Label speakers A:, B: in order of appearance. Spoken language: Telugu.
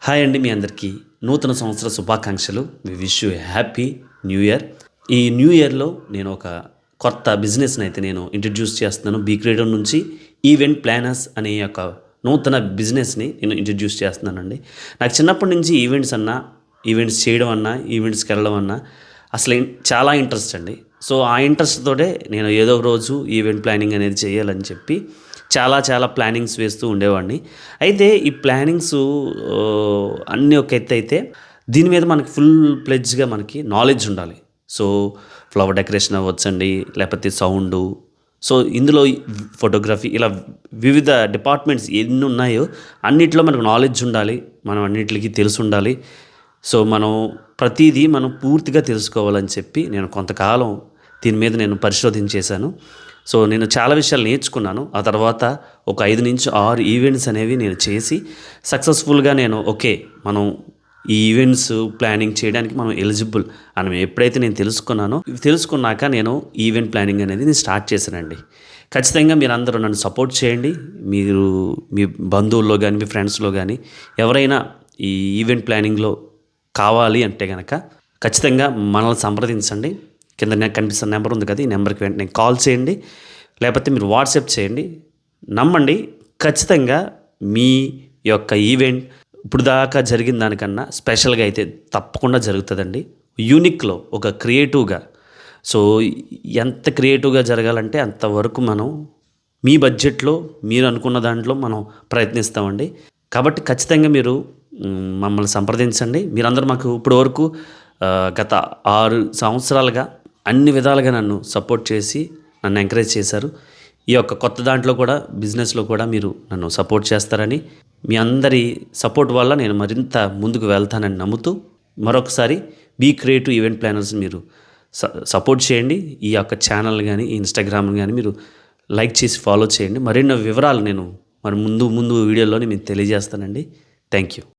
A: హాయ్ అండి, మీ అందరికీ నూతన సంవత్సర శుభాకాంక్షలు. We wish you happy new year. ఈ న్యూ ఇయర్లో నేను ఒక కొత్త బిజినెస్ని అయితే నేను ఇంట్రడ్యూస్ చేస్తున్నాను. బీ క్రియేటర్ నుంచి ఈవెంట్ ప్లానర్స్ అనే ఒక నూతన బిజినెస్ని నేను ఇంట్రడ్యూస్ చేస్తున్నానండి. నాకు చిన్నప్పటి నుంచి ఈవెంట్స్ చేయడం అన్నా, ఈవెంట్స్కి వెళ్ళడం అన్నా అసలు చాలా ఇంట్రెస్ట్ అండి. సో ఆ ఇంట్రెస్ట్ తోటే నేను ఏదో ఒక రోజు ఈవెంట్ ప్లానింగ్ అనేది చేయాలని చెప్పి చాలా ప్లానింగ్స్ వేస్తూ ఉండేవాడిని. అయితే ఈ ప్లానింగ్స్ అన్నీ ఒక ఎత్తు అయితే, దీని మీద మనకి ఫుల్ ప్లెడ్జ్‌గా మనకి నాలెడ్జ్ ఉండాలి. సో ఫ్లవర్ డెకరేషన్ అవ్వచ్చండి, లేకపోతే సౌండు, సో ఇందులో ఫోటోగ్రఫీ, ఇలా వివిధ డిపార్ట్మెంట్స్ ఎన్ని ఉన్నాయో అన్నిట్లో మనకు నాలెడ్జ్ ఉండాలి. మనం అన్నిటికి తెలుసుండాలి. సో మనం ప్రతీదీ మనం పూర్తిగా తెలుసుకోవాలని చెప్పి నేను కొంతకాలం దీని మీద నేను పరిశోధన. సో నేను చాలా విషయాలు నేర్చుకున్నాను. ఆ తర్వాత ఒక 5 నుంచి 6 ఈవెంట్స్ అనేవి నేను చేసి సక్సెస్ఫుల్గా మనం ఈ ఈవెంట్స్ ప్లానింగ్ చేయడానికి మనం ఎలిజిబుల్ అని ఎప్పుడైతే నేను తెలుసుకున్నాక నేను ఈవెంట్ ప్లానింగ్ అనేది నేను స్టార్ట్ చేశానండి. ఖచ్చితంగా మీరందరూ నన్ను సపోర్ట్ చేయండి. మీరు మీ బంధువుల్లో కానీ, మీ ఫ్రెండ్స్లో కానీ ఎవరైనా ఈ ఈవెంట్ ప్లానింగ్లో కావాలి అంటే కనుక ఖచ్చితంగా మనల్ని సంప్రదించండి. కింద కనిపిస్తున్న నెంబర్ ఉంది కదా, ఈ నెంబర్కి వెంటనే కాల్ చేయండి, లేకపోతే మీరు వాట్సాప్ చేయండి. నమ్మండి, ఖచ్చితంగా మీ యొక్క ఈవెంట్ ఇప్పుడు దాకా జరిగిన దానికన్నా స్పెషల్గా అయితే తప్పకుండా జరుగుతుందండి. యూనిక్లో ఒక క్రియేటివ్గా, సో ఎంత క్రియేటివ్గా జరగాలంటే అంతవరకు మనం మీ బడ్జెట్లో మీరు అనుకున్న దాంట్లో మనం ప్రయత్నిస్తామండి. కాబట్టి ఖచ్చితంగా మీరు మమ్మల్ని సంప్రదించండి. మీరందరూ మాకు ఇప్పటి వరకు గత 6 సంవత్సరాలుగా అన్ని విధాలుగా నన్ను సపోర్ట్ చేసి నన్ను ఎంకరేజ్ చేశారు. ఈ యొక్క కొత్త దాంట్లో కూడా, బిజినెస్లో కూడా మీరు నన్ను సపోర్ట్ చేస్తారని, మీ అందరి సపోర్ట్ వల్ల నేను మరింత ముందుకు వెళ్తానని నమ్ముతూ, మరొకసారి బీ క్రియేటివ్ ఈవెంట్ ప్లానర్స్ మీరు సపోర్ట్ చేయండి. ఈ యొక్క ఛానల్ కానీ, ఇన్స్టాగ్రామ్ కానీ మీరు లైక్ చేసి ఫాలో చేయండి. మరిన్నో వివరాలు నేను ముందు వీడియోలోనే మీకు తెలియజేస్తానండి. Thank you.